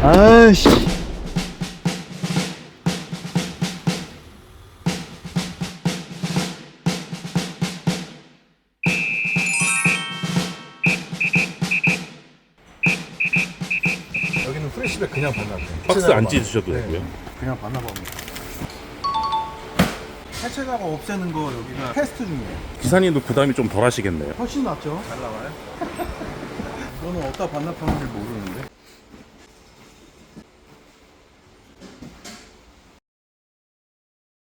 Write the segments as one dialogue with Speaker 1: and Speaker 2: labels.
Speaker 1: 아이씨. 여기는 프레시백 그냥 반납해요.
Speaker 2: 박스 안 찢으셔도
Speaker 1: 네.
Speaker 2: 되고요.
Speaker 1: 그냥 반납합니다. 해체 작업 없애는 거 여기가 테스트 중이에요.
Speaker 2: 기사님도 부담이 좀 덜 하시겠네요.
Speaker 1: 훨씬 낫죠? 잘 나와요? 이거는 어디다 반납하는지 모르는데.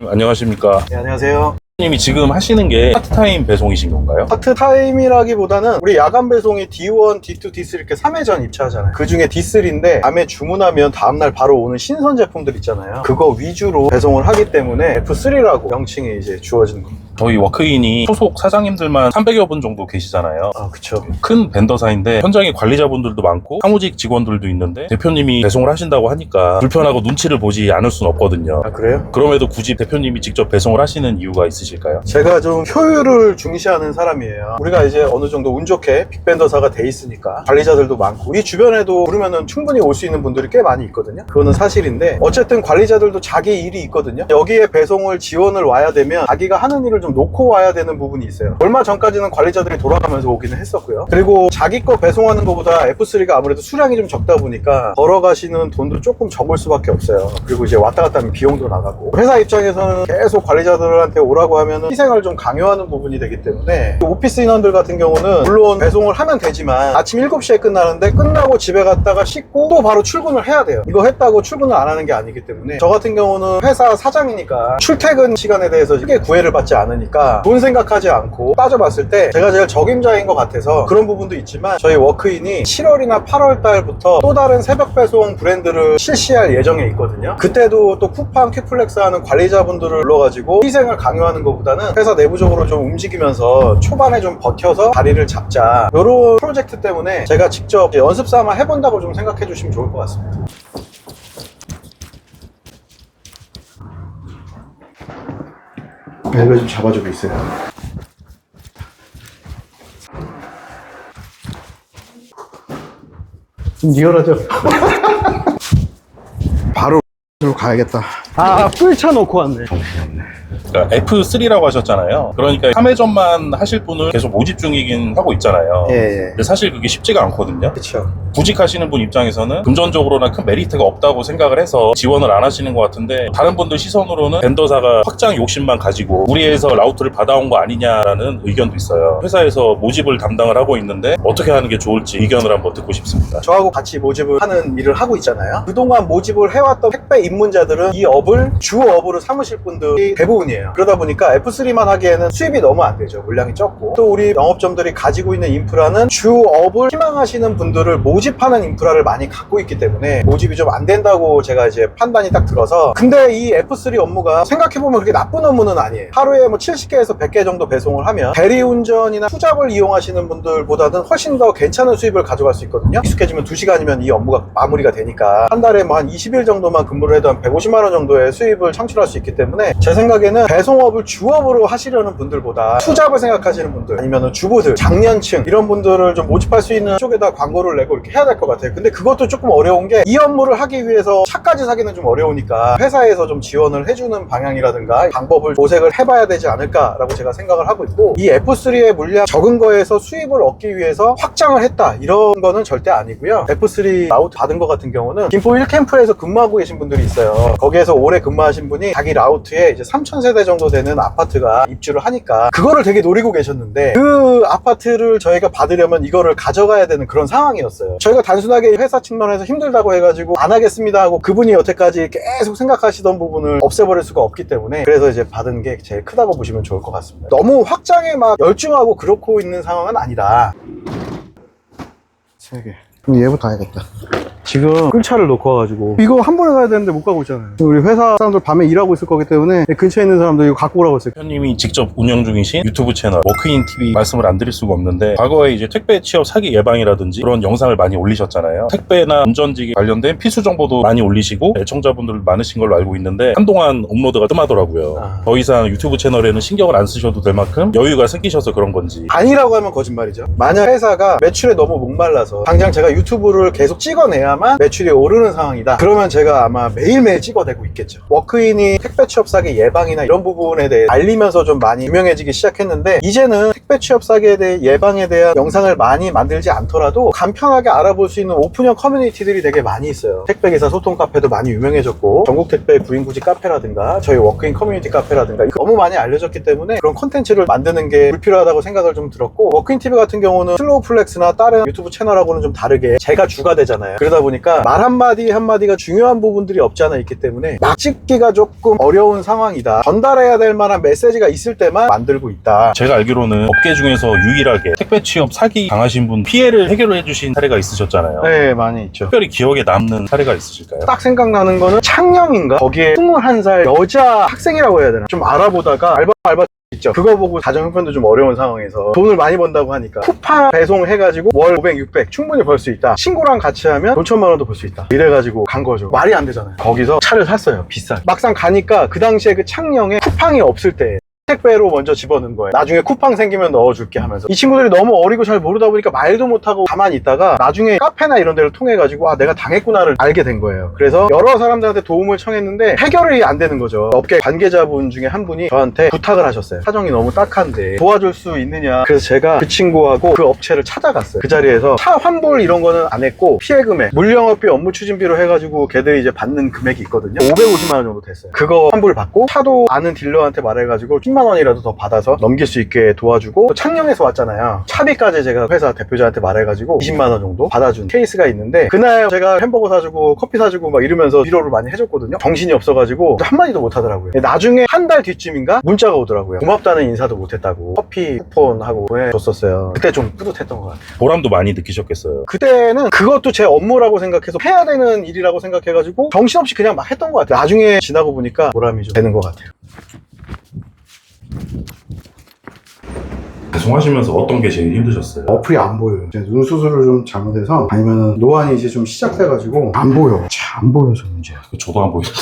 Speaker 2: 안녕하십니까.
Speaker 1: 네, 안녕하세요.
Speaker 2: 님이 지금 하시는 게 파트타임 배송이신 건가요?
Speaker 1: 파트타임이라기보다는 우리 야간 배송이 D1, D2, D3 이렇게 3회전 입차하잖아요. 그 중에 D3인데 밤에 주문하면 다음날 바로 오는 신선 제품들 있잖아요. 그거 위주로 배송을 하기 때문에 F3라고 명칭이 이제 주어지는 겁니다.
Speaker 2: 저희 워크인이 소속 사장님들만 300여 분 정도 계시잖아요.
Speaker 1: 아, 그쵸.
Speaker 2: 큰 벤더사인데 현장에 관리자분들도 많고 사무직 직원들도 있는데 대표님이 배송을 하신다고 하니까 불편하고 눈치를 보지 않을 수는 없거든요.
Speaker 1: 아, 그래요?
Speaker 2: 그럼에도 굳이 대표님이 직접 배송을 하시는 이유가 있으실까요?
Speaker 1: 제가 좀 효율을 중시하는 사람이에요. 우리가 이제 어느 정도 운 좋게 빅벤더사가 돼 있으니까 관리자들도 많고 우리 주변에도 부르면은 충분히 올 수 있는 분들이 꽤 많이 있거든요. 그거는 사실인데 어쨌든 관리자들도 자기 일이 있거든요. 여기에 배송을 지원을 와야 되면 자기가 하는 일을 좀 놓고 와야 되는 부분이 있어요. 얼마 전까지는 관리자들이 돌아가면서 오기는 했었고요. 그리고 자기 거 배송하는 것보다 F3가 아무래도 수량이 좀 적다 보니까 걸어가시는 돈도 조금 적을 수밖에 없어요. 그리고 이제 왔다 갔다 하면 비용도 나가고 회사 입장에서는 계속 관리자들한테 오라고 하면 희생을 좀 강요하는 부분이 되기 때문에 오피스 인원들 같은 경우는 물론 배송을 하면 되지만 아침 7시에 끝나는데 끝나고 집에 갔다가 씻고 또 바로 출근을 해야 돼요. 이거 했다고 출근을 안 하는 게 아니기 때문에 저 같은 경우는 회사 사장이니까 출퇴근 시간에 대해서 크게 구애를 받지 않으니까 돈 생각하지 않고 따져봤을 때 제가 제일 적임자인 것 같아서 그런 부분도 있지만 저희 워크인이 7월이나 8월 달부터 또 다른 새벽 배송 브랜드를 실시할 예정에 있거든요. 그때도 또 쿠팡, 퀵플렉스 하는 관리자분들을 불러가지고 희생을 강요하는 것보다는 회사 내부적으로 좀 움직이면서 초반에 좀 버텨서 자리를 잡자 이런 프로젝트 때문에 제가 직접 연습 삼아 해본다고 좀 생각해 주시면 좋을 것 같습니다. 벨벳 좀 잡아주고 있어요. 좀 리얼하죠? 바로 로 가야겠다. 아, 뿔차 놓고 왔네.
Speaker 2: 그러니까 F3라고 하셨잖아요. 그러니까 3회전만 하실 분을 계속 모집 중이긴 하고 있잖아요.
Speaker 1: 예.
Speaker 2: 근데 사실 그게 쉽지가 않거든요.
Speaker 1: 그쵸.
Speaker 2: 구직하시는 분 입장에서는 금전적으로나 큰 메리트가 없다고 생각을 해서 지원을 안 하시는 것 같은데 다른 분들 시선으로는 벤더사가 확장 욕심만 가지고 무리해서 라우트를 받아온 거 아니냐라는 의견도 있어요. 회사에서 모집을 담당을 하고 있는데 어떻게 하는 게 좋을지 의견을 한번 듣고 싶습니다.
Speaker 1: 저하고 같이 모집을 하는 일을 하고 있잖아요. 그동안 모집을 해왔던 택배 입문자들은 이 업을 주 업으로 삼으실 분들이 대부분이에요. 그러다 보니까 F3만 하기에는 수입이 너무 안 되죠. 물량이 적고 또 우리 영업점들이 가지고 있는 인프라는 주 업을 희망하시는 분들을 모집하는 인프라를 많이 갖고 있기 때문에 모집이 좀 안 된다고 제가 이제 판단이 딱 들어서 근데 이 F3 업무가 생각해보면 그렇게 나쁜 업무는 아니에요. 하루에 뭐 70개에서 100개 정도 배송을 하면 대리운전이나 투잡을 이용하시는 분들보다는 훨씬 더 괜찮은 수입을 가져갈 수 있거든요. 익숙해지면 2시간이면 이 업무가 마무리가 되니까 한 달에 뭐 한 20일 정도만 근무를 해도 한 150만 원 정도의 수입을 창출할 수 있기 때문에 제 생각에는 배송업을 주업으로 하시려는 분들보다 투잡을 생각하시는 분들 아니면 주부들, 장년층 이런 분들을 좀 모집할 수 있는 쪽에다 광고를 내고 이렇게 해야 될 것 같아요. 근데 그것도 조금 어려운 게 이 업무를 하기 위해서 차까지 사기는 좀 어려우니까 회사에서 좀 지원을 해주는 방향이라든가 방법을 모색을 해봐야 되지 않을까라고 제가 생각을 하고 있고 이 F3의 물량 적은 거에서 수입을 얻기 위해서 확장을 했다 이런 거는 절대 아니고요. F3 라우트 받은 거 같은 경우는 김포 1캠프에서 근무하고 계신 분들이 있어요. 거기에서 오래 근무하신 분이 자기 라우트에 이제 3,000세대 정도 되는 아파트가 입주를 하니까 그거를 되게 노리고 계셨는데 그 아파트를 저희가 받으려면 이거를 가져가야 되는 그런 상황이었어요. 저희가 단순하게 회사 측면에서 힘들다고 해가지고 안 하겠습니다 하고 그분이 여태까지 계속 생각하시던 부분을 없애버릴 수가 없기 때문에 그래서 이제 받은 게 제일 크다고 보시면 좋을 것 같습니다. 너무 확장에 막 열중하고 그렇고 있는 상황은 아니다. 3개. 그럼 얘부터 가야겠다. 지금 끌차를 놓고 와가지고 이거 한 번에 가야 되는데 못 가고 있잖아요. 우리 회사 사람들 밤에 일하고 있을 거기 때문에 근처에 있는 사람들 이거 갖고 오라고 했어요.
Speaker 2: 대표님이 직접 운영 중이신 유튜브 채널 워크인 TV 말씀을 안 드릴 수가 없는데 과거에 이제 택배 취업 사기 예방이라든지 그런 영상을 많이 올리셨잖아요. 택배나 운전직에 관련된 필수 정보도 많이 올리시고 애청자분들 많으신 걸로 알고 있는데 한동안 업로드가 뜸하더라고요. 더 이상 유튜브 채널에는 신경을 안 쓰셔도 될 만큼 여유가 생기셔서 그런 건지.
Speaker 1: 아니라고 하면 거짓말이죠. 만약 회사가 매출에 너무 목말라서 당장 제가 유튜브를 계속 찍어내야만 돼야만 매출이 오르는 상황이다. 그러면 제가 아마 매일매일 찍어내고 있겠죠. 워크인이 택배 취업 사기 예방이나 이런 부분에 대해 알리면서 좀 많이 유명해지기 시작했는데, 이제는 택배 취업 사기에 대해 예방에 대한 영상을 많이 만들지 않더라도 간편하게 알아볼 수 있는 오픈형 커뮤니티들이 되게 많이 있어요. 택배기사 소통 카페도 많이 유명해졌고, 전국 택배 구인구지 카페라든가 저희 워크인 커뮤니티 카페라든가 너무 많이 알려졌기 때문에 그런 콘텐츠를 만드는 게 불필요하다고 생각을 좀 들었고, 워크인 TV 같은 경우는 슬로우 플렉스나 다른 유튜브 채널하고는 좀 다르게 제가 주가 되잖아요. 그러다 보니까 말 한마디 한마디가 중요한 부분들이 없지 않아 있기 때문에 막 찍기가 조금 어려운 상황이다. 전달해야 될 만한 메시지가 있을 때만 만들고 있다.
Speaker 2: 제가 알기로는 업계 중에서 유일하게 택배 취업 사기 당하신 분 피해를 해결해 주신 사례가 있으셨잖아요.
Speaker 1: 네, 많이 있죠.
Speaker 2: 특별히 기억에 남는 사례가 있으실까요?
Speaker 1: 딱 생각나는 거는 창녕인가? 거기에 21살 여자 학생이라고 해야 되나? 좀 알아보다가 알바 있죠. 그거 보고 가정 형편도 좀 어려운 상황에서 돈을 많이 번다고 하니까 쿠팡 배송해가지고 월 500, 600 충분히 벌 수 있다. 친구랑 같이 하면 돈 1,000만 원도 벌 수 있다. 이래가지고 간 거죠. 말이 안 되잖아요. 거기서 차를 샀어요. 비싸게. 막상 가니까 그 당시에 그 창녕에 쿠팡이 없을 때 택배로 먼저 집어넣은 거예요. 나중에 쿠팡 생기면 넣어줄게 하면서. 이 친구들이 너무 어리고 잘 모르다 보니까 말도 못하고 가만히 있다가 나중에 카페나 이런 데를 통해 가지고 아, 내가 당했구나를 알게 된 거예요. 그래서 여러 사람들한테 도움을 청했는데 해결이 안 되는 거죠. 업계 관계자분 중에 한 분이 저한테 부탁을 하셨어요. 사정이 너무 딱한데 도와줄 수 있느냐. 그래서 제가 그 친구하고 그 업체를 찾아갔어요. 그 자리에서 차 환불 이런 거는 안 했고 피해 금액, 물량업비, 업무 추진비로 해가지고 걔들이 이제 받는 금액이 있거든요. 550만 원 정도 됐어요. 그거 환불 받고 차도 아는 딜러한테 말해가지고 10만 원이라도 더 받아서 넘길 수 있게 도와주고, 또 창녕에서 왔잖아요. 차비까지 제가 회사 대표자한테 말해가지고 20만 원 정도 받아준 케이스가 있는데, 그날 제가 햄버거 사주고 커피 사주고 막 이러면서 위로를 많이 해줬거든요. 정신이 없어가지고 한마디도 못 하더라고요. 나중에 한 달 뒤쯤인가 문자가 오더라고요. 고맙다는 인사도 못했다고 커피 쿠폰하고 보내줬었어요. 그때 좀 뿌듯했던 것 같아요.
Speaker 2: 보람도 많이 느끼셨겠어요.
Speaker 1: 그때는 그것도 제 업무라고 생각해서 해야 되는 일이라고 생각해가지고 정신없이 그냥 막 했던 것 같아요. 나중에 지나고 보니까 보람이 좀 되는 것 같아요.
Speaker 2: 배송하시면서 어떤 게 제일 힘드셨어요?
Speaker 1: 어플이 안 보여요. 이제 눈 수술을 좀 잘못해서, 아니면 노안이 이제 좀 시작돼가지고 안 보여. 잘 안 보여서 문제야.
Speaker 2: 저도 안 보이는데.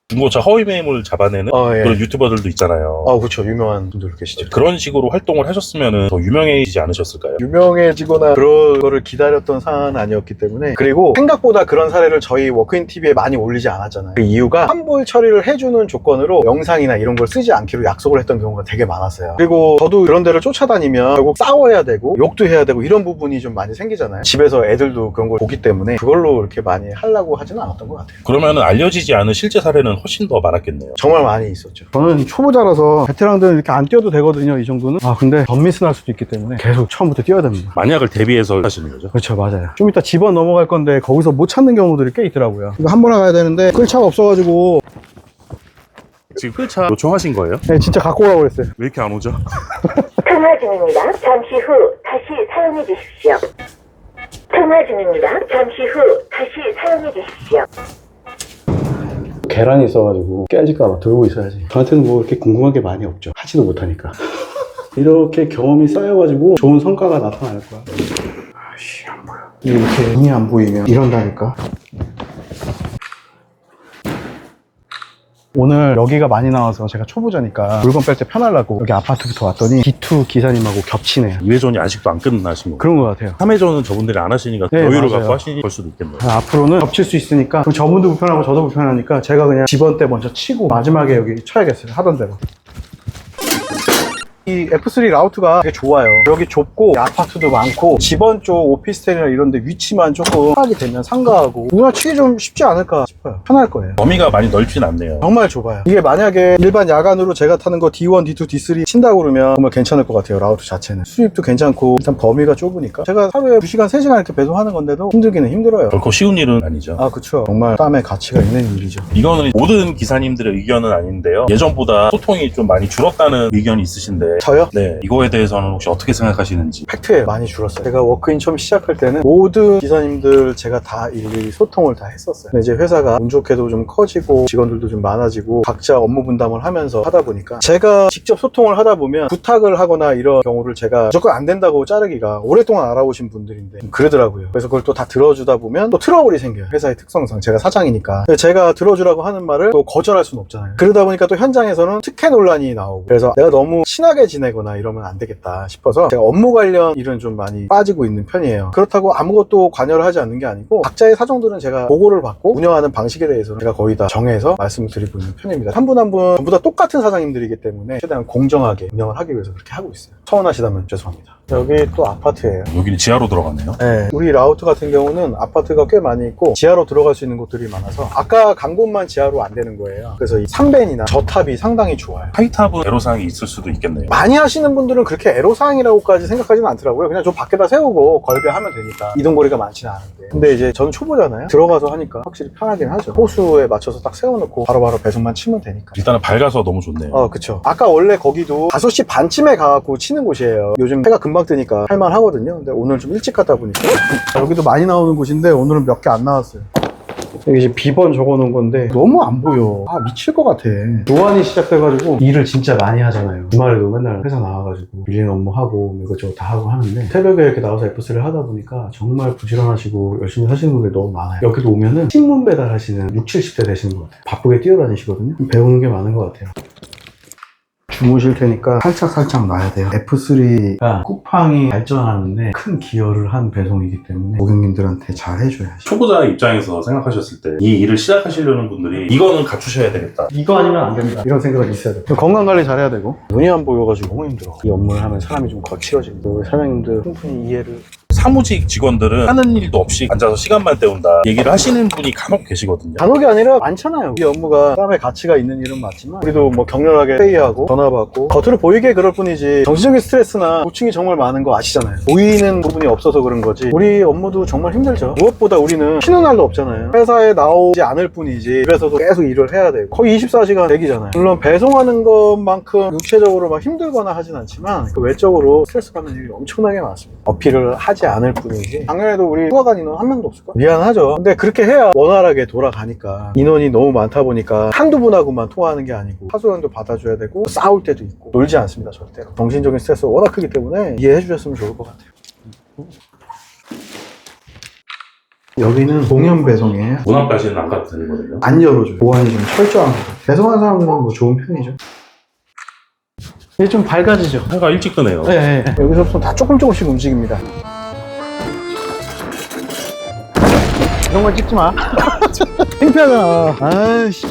Speaker 2: 중고차 허위 매물 잡아내는
Speaker 1: 예.
Speaker 2: 그런 유튜버들도 있잖아요.
Speaker 1: 그렇죠. 유명한 분들 계시죠.
Speaker 2: 그런 식으로 활동을 하셨으면 더 유명해지지 않으셨을까요?
Speaker 1: 유명해지거나 그런 거를 기다렸던 사안은 아니었기 때문에. 그리고 생각보다 그런 사례를 저희 워크인 TV에 많이 올리지 않았잖아요. 그 이유가 환불 처리를 해주는 조건으로 영상이나 이런 걸 쓰지 않기로 약속을 했던 경우가 되게 많았어요. 그리고 저도 그런 데를 쫓아다니면 결국 싸워야 되고 욕도 해야 되고 이런 부분이 좀 많이 생기잖아요. 집에서 애들도 그런 걸 보기 때문에 그걸로 이렇게 많이 하려고 하지는 않았던 것 같아요.
Speaker 2: 그러면 알려지지 않은 실제 사례는 훨씬 더 많았겠네요.
Speaker 1: 정말 많이 있었죠. 저는 초보자라서 베테랑들은 이렇게 안 뛰어도 되거든요, 이 정도는. 근데 덤미스 날 수도 있기 때문에 계속 처음부터 뛰어야 됩니다.
Speaker 2: 만약을 대비해서 하시는 거죠?
Speaker 1: 그렇죠, 맞아요. 좀 이따 집어 넘어갈 건데 거기서 못 찾는 경우들이 꽤 있더라고요. 이거 한 번에 가야 되는데 끌 차가 없어가지고.
Speaker 2: 지금 끌차 요청하신 거예요?
Speaker 1: 네, 진짜 갖고 오라고 그랬어요.
Speaker 2: 왜 이렇게 안 오죠?
Speaker 3: 통화 중입니다. 잠시 후 다시 사용해 주십시오. 통화 중입니다. 잠시 후 다시 사용해 주십시오.
Speaker 1: 계란이 있어가지고 깨질까봐 들고 있어야지. 저한테는 뭐 이렇게 궁금한 게 많이 없죠. 하지도 못하니까. 이렇게 경험이 쌓여가지고 좋은 성과가 나타날 거야. 아씨, 안 보여. 이렇게 눈이 안 보이면 이런다니까. 오늘 여기가 많이 나와서 제가 초보자니까 물건 뺄 때 편하려고 여기 아파트부터 왔더니 D2 기사님하고 겹치네요.
Speaker 2: 2회전이 아직도 안 끝나신 거예요?
Speaker 1: 그런 것 같아요.
Speaker 2: 3회전은 저분들이 안 하시니까
Speaker 1: 네,
Speaker 2: 여유를
Speaker 1: 맞아요.
Speaker 2: 갖고 하시는 걸 수도 있겠네요.
Speaker 1: 앞으로는 겹칠 수 있으니까 그럼 저분도 불편하고 저도 불편하니까 제가 그냥 집원 때 먼저 치고 마지막에 여기 쳐야겠어요. 하던 대로. 이 F3 라우트가 되게 좋아요. 여기 좁고 아파트도 많고 집원 쪽 오피스텔이나 이런 데 위치만 조금 파악이 되면 상가하고 누나 치기 좀 쉽지 않을까 싶어요. 편할 거예요.
Speaker 2: 범위가 많이 넓진 않네요.
Speaker 1: 정말 좁아요. 이게 만약에 일반 야간으로 제가 타는 거 D1, D2, D3 친다고 그러면 정말 괜찮을 것 같아요. 라우트 자체는 수입도 괜찮고 일단 범위가 좁으니까 제가 하루에 2시간, 3시간 이렇게 배송하는 건데도 힘들기는 힘들어요.
Speaker 2: 결코 쉬운 일은 아니죠.
Speaker 1: 그쵸. 정말 땀의 가치가 있는 일이죠.
Speaker 2: 이거는 모든 기사님들의 의견은 아닌데요. 예전보다 소통이 좀 많이 줄었다는 의견이 있으신데
Speaker 1: 저요?
Speaker 2: 네, 이거에 대해서는 혹시 어떻게 생각하시는지.
Speaker 1: 팩트에 많이 줄었어요. 제가 워크인 처음 시작할 때는 모든 기사님들 제가 다 일일이 소통을 다 했었어요. 근데 이제 회사가 운 좋게도 좀 커지고 직원들도 좀 많아지고 각자 업무 분담을 하면서 하다 보니까 제가 직접 소통을 하다 보면 부탁을 하거나 이런 경우를 제가 무조건 안 된다고 자르기가 오랫동안 알아오신 분들인데 그러더라고요. 그래서 그걸 또 다 들어주다 보면 또 트러블이 생겨요. 회사의 특성상 제가 사장이니까. 제가 들어주라고 하는 말을 또 거절할 수는 없잖아요. 그러다 보니까 또 현장에서는 특혜 논란이 나오고, 그래서 내가 너무 친하게 심하게 지내거나 이러면 안 되겠다 싶어서 제가 업무 관련 일은 좀 많이 빠지고 있는 편이에요. 그렇다고 아무것도 관여를 하지 않는 게 아니고 각자의 사정들은 제가 보고를 받고 운영하는 방식에 대해서는 제가 거의 다 정해서 말씀을 드리고 있는 편입니다. 한 분 한 분 전부 다 똑같은 사장님들이기 때문에 최대한 공정하게 운영을 하기 위해서 그렇게 하고 있어요. 서운하시다면 죄송합니다. 여기 또 아파트예요.
Speaker 2: 여기는 지하로 들어갔네요.
Speaker 1: 네, 우리 라우트 같은 경우는 아파트가 꽤 많이 있고 지하로 들어갈 수 있는 곳들이 많아서 아까 간 곳만 지하로 안 되는 거예요. 그래서 이 3벤이나 저탑이 상당히 좋아요.
Speaker 2: 하이탑은 애로사항이 있을 수도 있겠네요.
Speaker 1: 많이 하시는 분들은 그렇게 애로사항이라고까지 생각하지는 않더라고요. 그냥 좀 밖에다 세우고 걸배하면 되니까 이동거리가 많지는 않은데, 근데 이제 저는 초보잖아요. 들어가서 하니까 확실히 편하긴 하죠. 호수에 맞춰서 딱 세워놓고 바로바로 배송만 치면 되니까.
Speaker 2: 일단은 밝아서 너무 좋네요.
Speaker 1: 그쵸. 아까 원래 거기도 5시 반쯤에 가갖고 치는 곳이에요. 요즘 해가 금방 뜨니까 할만 하거든요. 근데 오늘 좀 일찍 갔다 보니까 여기도 많이 나오는 곳인데 오늘은 몇 개 안 나왔어요. 여기 이제 비번 적어놓은 건데 너무 안 보여. 미칠 것 같아. 노안이 시작돼가지고 일을 진짜 많이 하잖아요. 주말에도 맨날 회사 나와가지고 밀린 업무하고 이것저것 다 하고 하는데 새벽에 이렇게 나와서 F3를 하다 보니까 정말 부지런하시고 열심히 하시는 분들이 너무 많아요. 여기도 오면은 신문 배달하시는 60, 70대 되시는 것 같아요. 바쁘게 뛰어다니시거든요. 배우는 게 많은 것 같아요. 주무실 테니까 살짝 놔야 돼요. F3가 쿠팡이 발전하는데 큰 기여를 한 배송이기 때문에 고객님들한테 잘 해줘야지.
Speaker 2: 초보자 입장에서 생각하셨을 때 이 일을 시작하시려는 분들이 이거는 갖추셔야 되겠다.
Speaker 1: 이거 아니면 안 됩니다. 이런 생각이 있어야 돼요. 건강관리 잘해야 되고. 눈이 안 보여가지고 너무 힘들어. 이 업무를 하면 사람이 좀 거칠어집니다. 우리 사장님들 충분히 이해를.
Speaker 2: 사무직 직원들은 하는 일도 없이 앉아서 시간만 때운다 얘기를 하시는 분이 간혹 계시거든요.
Speaker 1: 간혹이 아니라 많잖아요. 이 업무가 사람의 가치가 있는 일은 맞지만 우리도 뭐 격렬하게 회의하고 전화 받고 겉으로 보이게 그럴 뿐이지 정신적인 스트레스나 고충이 정말 많은 거 아시잖아요. 보이는 부분이 없어서 그런 거지 우리 업무도 정말 힘들죠. 무엇보다 우리는 쉬는 날도 없잖아요. 회사에 나오지 않을 뿐이지 집에서도 계속 일을 해야 되고 거의 24시간 대기잖아요. 물론 배송하는 것만큼 육체적으로 막 힘들거나 하진 않지만 그 외적으로 스트레스 받는 일이 엄청나게 많습니다. 어필을 하지 않을 뿐이지 작년에도 우리 휴가간 인원 한 명도 없을까? 미안하죠. 근데 그렇게 해야 원활하게 돌아가니까 인원이 너무 많다 보니까 한두 분하고만 통화하는 게 아니고 하소연도 받아줘야 되고 싸울 때도 있고 놀지 않습니다. 절대로. 정신적인 스트레스가 워낙 크기 때문에 이해해 주셨으면 좋을 것 같아요. 여기는 공연 배송이에요.
Speaker 2: 문 앞까지는 안 가도 되는 거든요.
Speaker 1: 안 열어줘요. 보안이 좀 철저한 거죠. 배송하는 사람들은 뭐 좋은 편이죠. 이게 좀 밝아지죠.
Speaker 2: 해가 일찍 뜨네요.
Speaker 1: 네. 여기서부터 다 조금씩 움직입니다. 이런 거 찍지 마. 창피하잖아. 아이씨.